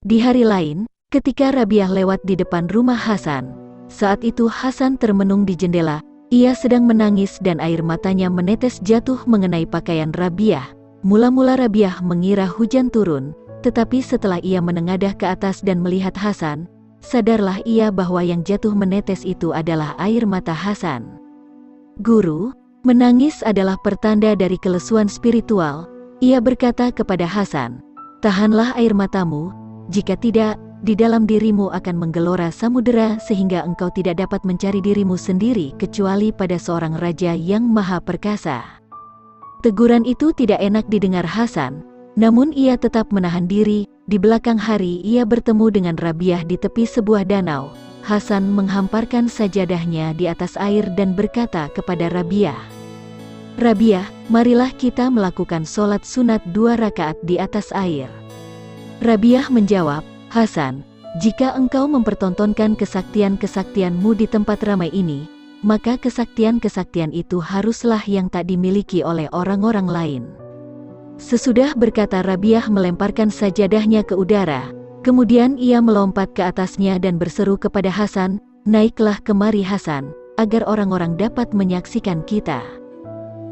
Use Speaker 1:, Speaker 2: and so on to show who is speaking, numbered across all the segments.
Speaker 1: Di hari lain, ketika Rabiah lewat di depan rumah Hasan, saat itu Hasan termenung di jendela. Ia sedang menangis dan air matanya menetes jatuh mengenai pakaian Rabiah. Mula-mula Rabiah mengira hujan turun, tetapi setelah ia menengadah ke atas dan melihat Hasan, sadarlah ia bahwa yang jatuh menetes itu adalah air mata Hasan. "Guru, menangis adalah pertanda dari kelesuan spiritual," ia berkata kepada Hasan. "Tahanlah air matamu, jika tidak, di dalam dirimu akan menggelora samudera sehingga engkau tidak dapat mencari dirimu sendiri kecuali pada seorang raja yang maha perkasa." Teguran itu tidak enak didengar Hasan, namun ia tetap menahan diri. Di belakang hari ia bertemu dengan Rabiah di tepi sebuah danau. Hasan menghamparkan sajadahnya di atas air dan berkata kepada Rabiah, "Rabiah, marilah kita melakukan sholat sunat 2 rakaat di atas air." Rabiah menjawab, "Hasan, jika engkau mempertontonkan kesaktian-kesaktianmu di tempat ramai ini, maka kesaktian-kesaktian itu haruslah yang tak dimiliki oleh orang-orang lain." Sesudah berkata Rabiah melemparkan sajadahnya ke udara, kemudian ia melompat ke atasnya dan berseru kepada Hasan, "Naiklah kemari Hasan, agar orang-orang dapat menyaksikan kita."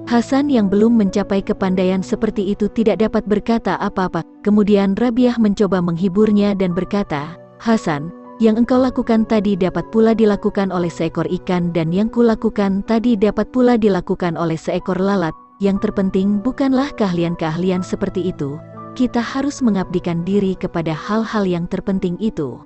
Speaker 1: Hasan yang belum mencapai kepandaian seperti itu tidak dapat berkata apa-apa. Kemudian Rabiah mencoba menghiburnya dan berkata, "Hasan, yang engkau lakukan tadi dapat pula dilakukan oleh seekor ikan dan yang kulakukan tadi dapat pula dilakukan oleh seekor lalat. Yang terpenting bukanlah keahlian-keahlian seperti itu. Kita harus mengabdikan diri kepada hal-hal yang terpenting itu."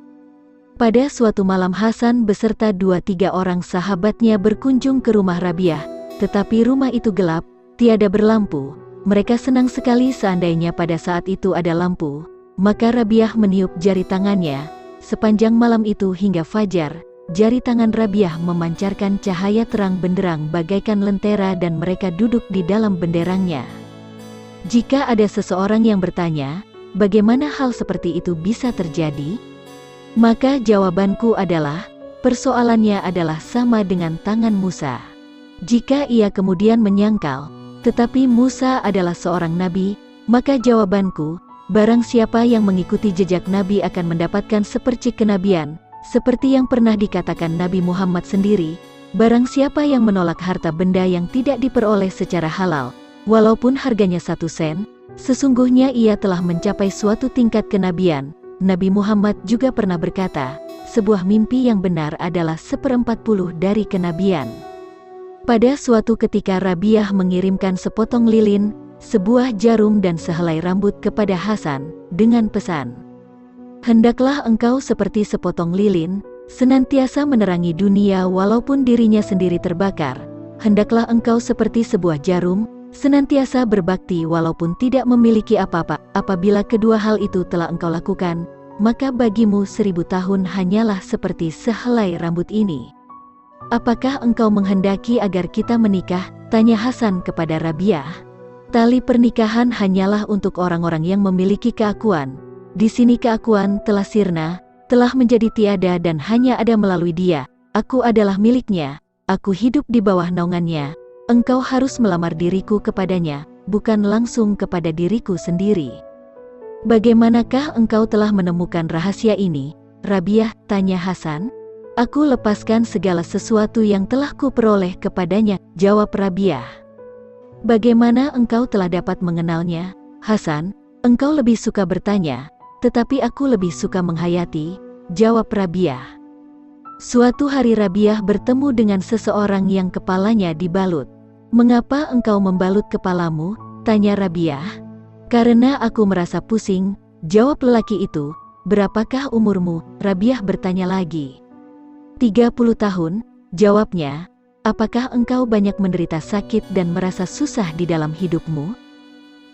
Speaker 1: Pada suatu malam Hasan beserta 2-3 orang sahabatnya berkunjung ke rumah Rabiah. Tetapi rumah itu gelap, tiada berlampu. Mereka senang sekali seandainya pada saat itu ada lampu. Maka Rabiah meniup jari tangannya. Sepanjang malam itu hingga fajar, jari tangan Rabiah memancarkan cahaya terang benderang bagaikan lentera dan mereka duduk di dalam benderangnya. Jika ada seseorang yang bertanya, bagaimana hal seperti itu bisa terjadi? Maka jawabanku adalah, persoalannya adalah sama dengan tangan Musa. Jika ia kemudian menyangkal, tetapi Musa adalah seorang nabi, maka jawabanku, barang siapa yang mengikuti jejak nabi akan mendapatkan sepercik kenabian, seperti yang pernah dikatakan Nabi Muhammad sendiri, barang siapa yang menolak harta benda yang tidak diperoleh secara halal, walaupun harganya 1 sen, sesungguhnya ia telah mencapai suatu tingkat kenabian. Nabi Muhammad juga pernah berkata, sebuah mimpi yang benar adalah 1/40 dari kenabian. Pada suatu ketika Rabiah mengirimkan sepotong lilin, sebuah jarum dan sehelai rambut kepada Hasan, dengan pesan, "Hendaklah engkau seperti sepotong lilin, senantiasa menerangi dunia walaupun dirinya sendiri terbakar. Hendaklah engkau seperti sebuah jarum, senantiasa berbakti walaupun tidak memiliki apa-apa. Apabila kedua hal itu telah engkau lakukan, maka bagimu 1000 tahun hanyalah seperti sehelai rambut ini." "Apakah engkau menghendaki agar kita menikah?" tanya Hasan kepada Rabiah. "Tali pernikahan hanyalah untuk orang-orang yang memiliki keakuan. Di sini keakuan telah sirna, telah menjadi tiada dan hanya ada melalui dia. Aku adalah miliknya, aku hidup di bawah naungannya. Engkau harus melamar diriku kepadanya, bukan langsung kepada diriku sendiri." "Bagaimanakah engkau telah menemukan rahasia ini, Rabiah?" tanya Hasan. "Aku lepaskan segala sesuatu yang telah kuperoleh kepadanya," jawab Rabiah. "Bagaimana engkau telah dapat mengenalnya, Hasan?" "Engkau lebih suka bertanya, tetapi aku lebih suka menghayati," jawab Rabiah. Suatu hari Rabiah bertemu dengan seseorang yang kepalanya dibalut. "Mengapa engkau membalut kepalamu?" tanya Rabiah. "Karena aku merasa pusing," jawab lelaki itu. "Berapakah umurmu?" Rabiah bertanya lagi. 30 tahun, jawabnya. "Apakah engkau banyak menderita sakit dan merasa susah di dalam hidupmu?"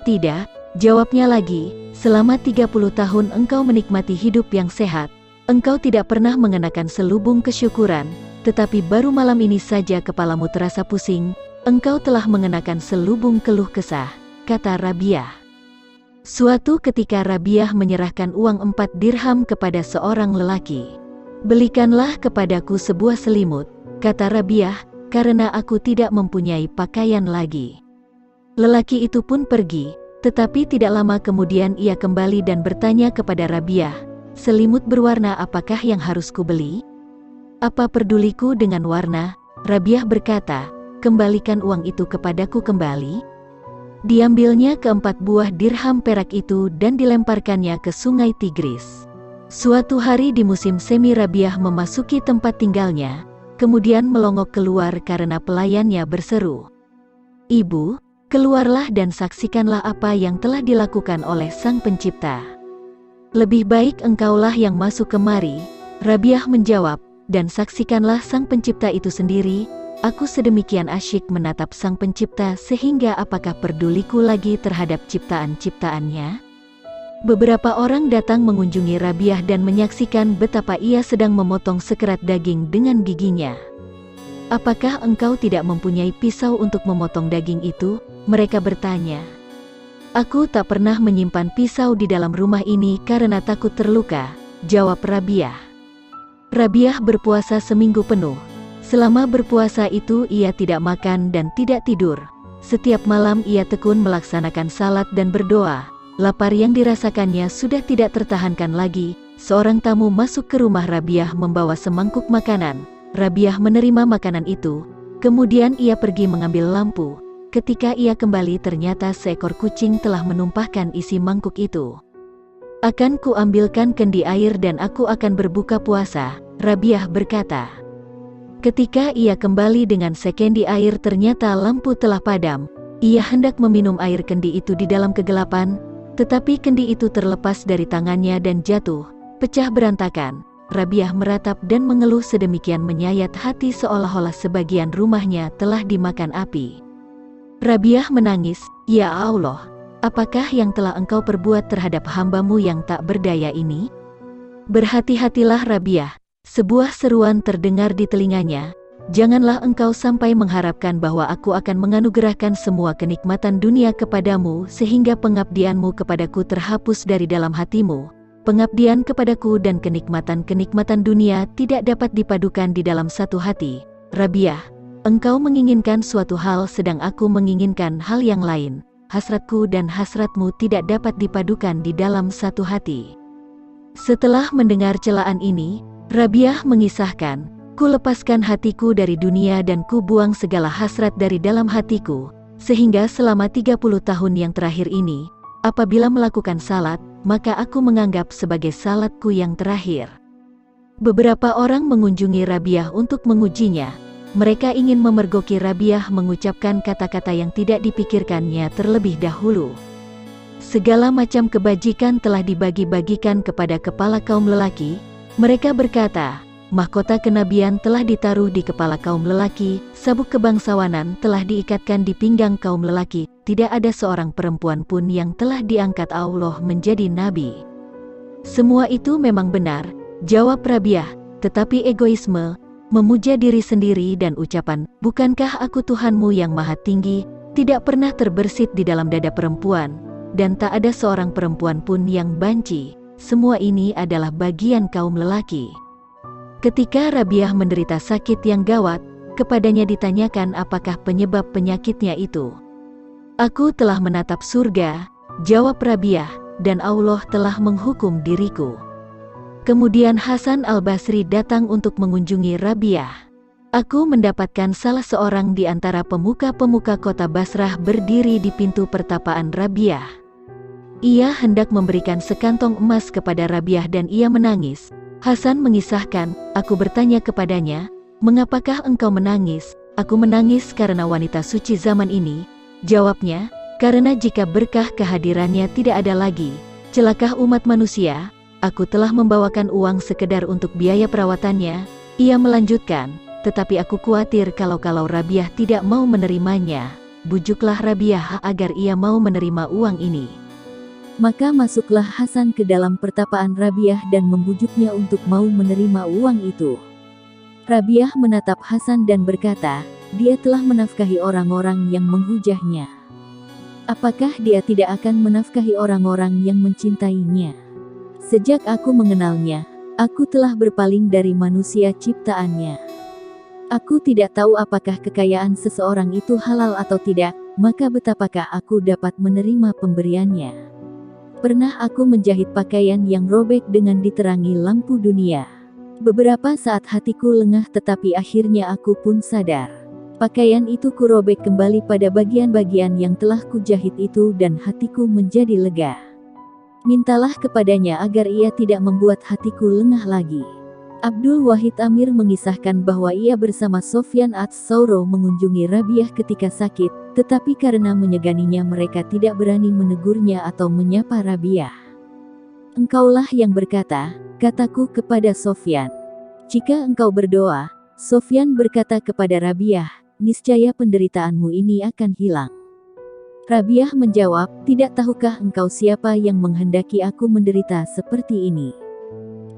Speaker 1: "Tidak," jawabnya lagi. "Selama 30 tahun engkau menikmati hidup yang sehat. Engkau tidak pernah mengenakan selubung kesyukuran, tetapi baru malam ini saja kepalamu terasa pusing. Engkau telah mengenakan selubung keluh kesah," kata Rabiah. Suatu ketika Rabiah menyerahkan uang 4 dirham kepada seorang lelaki. "Belikanlah kepadaku sebuah selimut," kata Rabiah, "karena aku tidak mempunyai pakaian lagi." Lelaki itu pun pergi, tetapi tidak lama kemudian ia kembali dan bertanya kepada Rabiah, Selimut berwarna apakah yang harus kubeli? Apa peduliku dengan warna? Rabiah berkata, kembalikan uang itu kepadaku kembali. Diambilnya keempat buah dirham perak itu dan dilemparkannya ke sungai Tigris. Suatu hari di musim semi Rabiah memasuki tempat tinggalnya, kemudian melongok keluar karena pelayannya berseru, "Ibu, keluarlah dan saksikanlah apa yang telah dilakukan oleh Sang Pencipta." "Lebih baik engkaulah yang masuk kemari," Rabiah menjawab, "dan saksikanlah Sang Pencipta itu sendiri. Aku sedemikian asyik menatap Sang Pencipta sehingga apakah peduliku lagi terhadap ciptaan-ciptaannya?" Beberapa orang datang mengunjungi Rabiah dan menyaksikan betapa ia sedang memotong sekerat daging dengan giginya. "Apakah engkau tidak mempunyai pisau untuk memotong daging itu?" mereka bertanya. "Aku tak pernah menyimpan pisau di dalam rumah ini karena takut terluka," jawab Rabiah. Rabiah berpuasa seminggu penuh. Selama berpuasa itu ia tidak makan dan tidak tidur. Setiap malam ia tekun melaksanakan salat dan berdoa. Lapar yang dirasakannya sudah tidak tertahankan lagi. Seorang tamu masuk ke rumah Rabiah membawa semangkuk makanan. Rabiah menerima makanan itu. Kemudian ia pergi mengambil lampu. Ketika ia kembali ternyata seekor kucing telah menumpahkan isi mangkuk itu. "Akan kuambilkan kendi air dan aku akan berbuka puasa," Rabiah berkata. Ketika ia kembali dengan sekendi air ternyata lampu telah padam. Ia hendak meminum air kendi itu di dalam kegelapan, tetapi kendi itu terlepas dari tangannya dan jatuh, pecah berantakan. Rabiah meratap dan mengeluh sedemikian menyayat hati seolah-olah sebagian rumahnya telah dimakan api. Rabiah menangis, "Ya Allah, apakah yang telah engkau perbuat terhadap hamba-Mu yang tak berdaya ini?" "Berhati-hatilah Rabiah," sebuah seruan terdengar di telinganya, "janganlah engkau sampai mengharapkan bahwa aku akan menganugerahkan semua kenikmatan dunia kepadamu sehingga pengabdianmu kepadaku terhapus dari dalam hatimu. Pengabdian kepadaku dan kenikmatan-kenikmatan dunia tidak dapat dipadukan di dalam satu hati. Rabiah, engkau menginginkan suatu hal sedang aku menginginkan hal yang lain. Hasratku dan hasratmu tidak dapat dipadukan di dalam satu hati." Setelah mendengar celaan ini, Rabiah mengisahkan, "Ku lepaskan hatiku dari dunia dan ku buang segala hasrat dari dalam hatiku, sehingga selama 30 tahun yang terakhir ini, apabila melakukan salat, maka aku menganggap sebagai salatku yang terakhir." Beberapa orang mengunjungi Rabiah untuk mengujinya. Mereka ingin memergoki Rabiah mengucapkan kata-kata yang tidak dipikirkannya terlebih dahulu. Segala macam kebajikan telah dibagi-bagikan kepada kepala kaum lelaki. Mereka berkata, mahkota kenabian telah ditaruh di kepala kaum lelaki, sabuk kebangsawanan telah diikatkan di pinggang kaum lelaki, tidak ada seorang perempuan pun yang telah diangkat Allah menjadi nabi. "Semua itu memang benar," jawab Rabiah, "tetapi egoisme, memuja diri sendiri dan ucapan, 'Bukankah aku Tuhanmu yang maha tinggi,' tidak pernah terbersit di dalam dada perempuan, dan tak ada seorang perempuan pun yang banci. Semua ini adalah bagian kaum lelaki." Ketika Rabiah menderita sakit yang gawat, kepadanya ditanyakan apakah penyebab penyakitnya itu. "Aku telah menatap surga," jawab Rabiah, "dan Allah telah menghukum diriku." Kemudian Hasan al-Basri datang untuk mengunjungi Rabiah. "Aku mendapatkan salah seorang di antara pemuka-pemuka kota Basrah berdiri di pintu pertapaan Rabiah. Ia hendak memberikan sekantong emas kepada Rabiah dan ia menangis." Hasan mengisahkan, "Aku bertanya kepadanya, 'Mengapakah engkau menangis?' 'Aku menangis karena wanita suci zaman ini,' jawabnya, 'karena jika berkah kehadirannya tidak ada lagi, celaka umat manusia. Aku telah membawakan uang sekedar untuk biaya perawatannya." Ia melanjutkan, "Tetapi aku khawatir kalau Rabiah tidak mau menerimanya. Bujuklah Rabiah agar ia mau menerima uang ini." Maka masuklah Hasan ke dalam pertapaan Rabiah dan membujuknya untuk mau menerima uang itu. Rabiah menatap Hasan dan berkata, "Dia telah menafkahi orang-orang yang menghujahnya. Apakah dia tidak akan menafkahi orang-orang yang mencintainya? Sejak aku mengenalnya, aku telah berpaling dari manusia ciptaannya. Aku tidak tahu apakah kekayaan seseorang itu halal atau tidak, maka betapakah aku dapat menerima pemberiannya?" Pernah aku menjahit pakaian yang robek dengan diterangi lampu dunia. Beberapa saat hatiku lengah tetapi akhirnya aku pun sadar. Pakaian itu kurobek kembali pada bagian-bagian yang telah kujahit itu dan hatiku menjadi lega. Mintalah kepadanya agar ia tidak membuat hatiku lengah lagi. Abdul Wahid Amir mengisahkan bahwa ia bersama Sofyan Ats-Tsauro mengunjungi Rabiah ketika sakit, tetapi karena menyeganinya mereka tidak berani menegurnya atau menyapa Rabiah. Engkaulah yang berkata, kataku kepada Sofyan. Jika engkau berdoa, Sofyan berkata kepada Rabiah, niscaya penderitaanmu ini akan hilang. Rabiah menjawab, tidak tahukah engkau siapa yang menghendaki aku menderita seperti ini?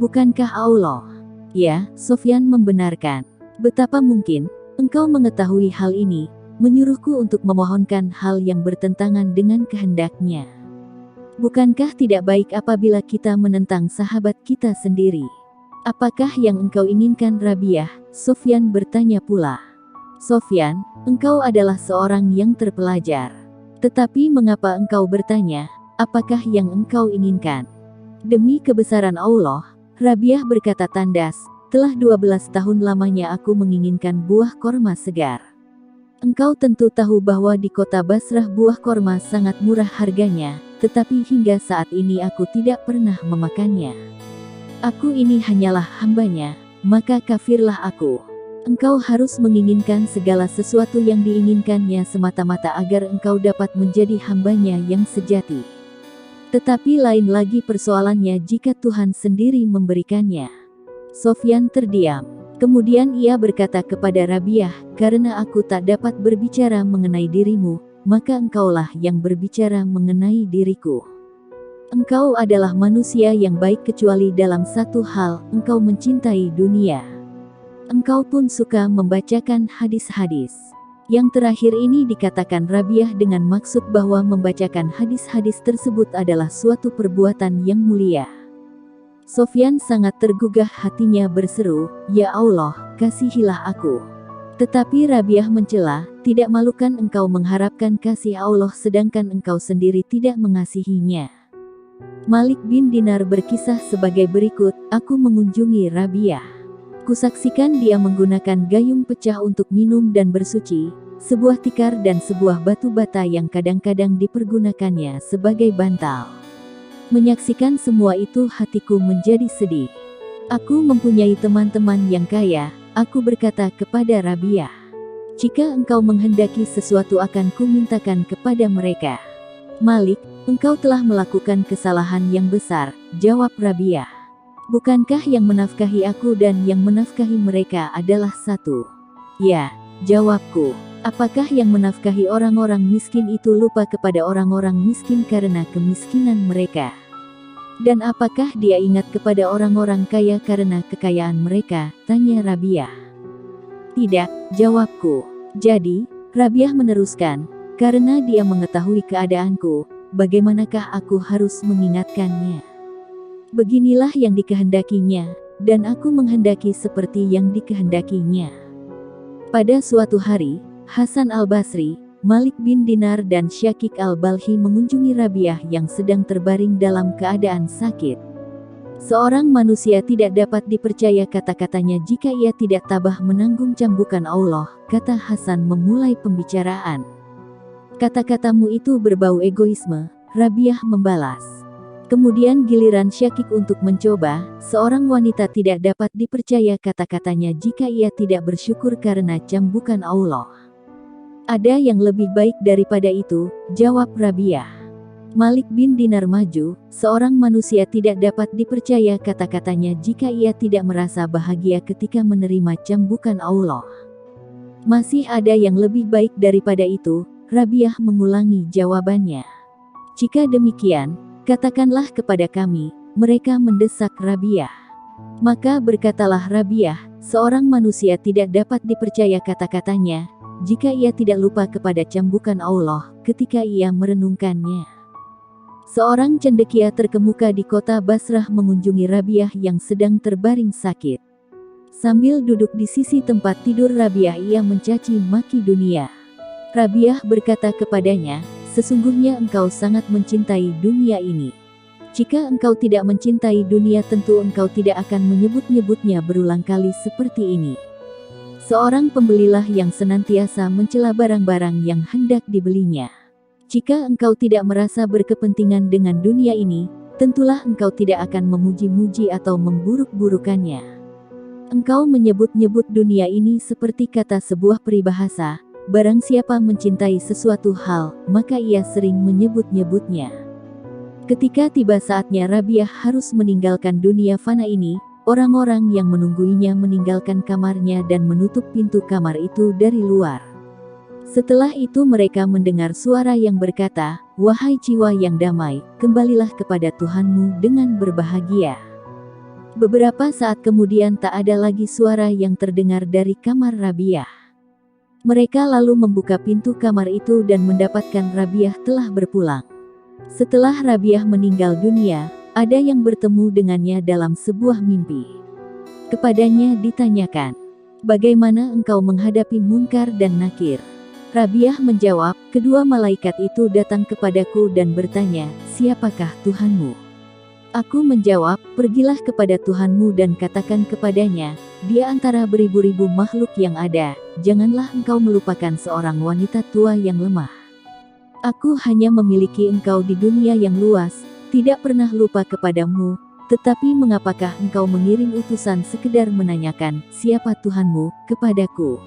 Speaker 1: Bukankah Allah? Ya, Sofyan membenarkan. Betapa mungkin, engkau mengetahui hal ini, menyuruhku untuk memohonkan hal yang bertentangan dengan kehendaknya. Bukankah tidak baik apabila kita menentang sahabat kita sendiri? Apakah yang engkau inginkan Rabiah? Sofyan bertanya pula. Sofyan, engkau adalah seorang yang terpelajar. Tetapi mengapa engkau bertanya, apakah yang engkau inginkan? Demi kebesaran Allah, Rabiah berkata tandas, telah 12 tahun lamanya aku menginginkan buah korma segar. Engkau tentu tahu bahwa di kota Basrah buah korma sangat murah harganya, tetapi hingga saat ini aku tidak pernah memakannya. Aku ini hanyalah hambanya, maka kafirlah aku. Engkau harus menginginkan segala sesuatu yang diinginkannya semata-mata agar engkau dapat menjadi hambanya yang sejati. Tetapi lain lagi persoalannya jika Tuhan sendiri memberikannya. Sofyan terdiam. Kemudian ia berkata kepada Rabiah, karena aku tak dapat berbicara mengenai dirimu, maka engkaulah yang berbicara mengenai diriku. Engkau adalah manusia yang baik kecuali dalam satu hal, engkau mencintai dunia. Engkau pun suka membacakan hadis-hadis. Yang terakhir ini dikatakan Rabiah dengan maksud bahwa membacakan hadis-hadis tersebut adalah suatu perbuatan yang mulia. Sofyan sangat tergugah hatinya berseru, ya Allah, kasihilah aku. Tetapi Rabiah mencela, tidak malukan engkau mengharapkan kasih Allah sedangkan engkau sendiri tidak mengasihinya. Malik bin Dinar berkisah sebagai berikut, aku mengunjungi Rabiah. Kusaksikan dia menggunakan gayung pecah untuk minum dan bersuci, sebuah tikar dan sebuah batu bata yang kadang-kadang dipergunakannya sebagai bantal. Menyaksikan semua itu hatiku menjadi sedih. Aku mempunyai teman-teman yang kaya, aku berkata kepada Rabiah. Jika engkau menghendaki sesuatu akan kumintakan kepada mereka. Malik, engkau telah melakukan kesalahan yang besar, jawab Rabiah. Bukankah yang menafkahi aku dan yang menafkahi mereka adalah satu? Ya, jawabku. Apakah yang menafkahi orang-orang miskin itu lupa kepada orang-orang miskin karena kemiskinan mereka? Dan apakah dia ingat kepada orang-orang kaya karena kekayaan mereka? Tanya Rabiah. Tidak, jawabku. Jadi, Rabiah meneruskan, karena dia mengetahui keadaanku, bagaimanakah aku harus mengingatkannya? Beginilah yang dikehendakinya, dan aku menghendaki seperti yang dikehendakinya. Pada suatu hari, Hasan al-Basri, Malik bin Dinar dan Syakik al-Balhi mengunjungi Rabiah yang sedang terbaring dalam keadaan sakit. Seorang manusia tidak dapat dipercaya kata-katanya jika ia tidak tabah menanggung cambukan Allah, kata Hasan memulai pembicaraan. Kata-katamu itu berbau egoisme, Rabiah membalas. Kemudian giliran Syakik untuk mencoba, seorang wanita tidak dapat dipercaya kata-katanya jika ia tidak bersyukur karena cambukan Allah. Ada yang lebih baik daripada itu, jawab Rabiah. Malik bin Dinar maju, seorang manusia tidak dapat dipercaya kata-katanya jika ia tidak merasa bahagia ketika menerima cambukan Allah. Masih ada yang lebih baik daripada itu, Rabiah mengulangi jawabannya. Jika demikian, katakanlah kepada kami, mereka mendesak Rabiah. Maka berkatalah Rabiah, seorang manusia tidak dapat dipercaya kata-katanya, jika ia tidak lupa kepada cambukan Allah, ketika ia merenungkannya. Seorang cendekia terkemuka di kota Basrah mengunjungi Rabiah yang sedang terbaring sakit. Sambil duduk di sisi tempat tidur Rabiah ia mencaci maki dunia. Rabiah berkata kepadanya, sesungguhnya engkau sangat mencintai dunia ini. Jika engkau tidak mencintai dunia, tentu engkau tidak akan menyebut-nyebutnya berulang kali seperti ini. Seorang pembelilah yang senantiasa mencela barang-barang yang hendak dibelinya. Jika engkau tidak merasa berkepentingan dengan dunia ini, tentulah engkau tidak akan memuji-muji atau memburuk-burukannya. Engkau menyebut-nyebut dunia ini seperti kata sebuah peribahasa, barang siapa mencintai sesuatu hal, maka ia sering menyebut-nyebutnya. Ketika tiba saatnya Rabiah harus meninggalkan dunia fana ini, orang-orang yang menungguinya meninggalkan kamarnya dan menutup pintu kamar itu dari luar. Setelah itu mereka mendengar suara yang berkata, "Wahai jiwa yang damai, kembalilah kepada Tuhanmu dengan berbahagia." Beberapa saat kemudian tak ada lagi suara yang terdengar dari kamar Rabiah. Mereka lalu membuka pintu kamar itu dan mendapatkan Rabiah telah berpulang. Setelah Rabiah meninggal dunia, ada yang bertemu dengannya dalam sebuah mimpi. Kepadanya ditanyakan, "Bagaimana engkau menghadapi Munkar dan Nakir?" Rabiah menjawab, "Kedua malaikat itu datang kepadaku dan bertanya, 'Siapakah Tuhanmu?' Aku menjawab, 'Pergilah kepada Tuhanmu dan katakan kepadanya, Dia antara beribu-ribu makhluk yang ada, janganlah engkau melupakan seorang wanita tua yang lemah. Aku hanya memiliki engkau di dunia yang luas, tidak pernah lupa kepadamu, tetapi mengapakah engkau mengirim utusan sekedar menanyakan, siapa Tuhanmu, kepadaku?'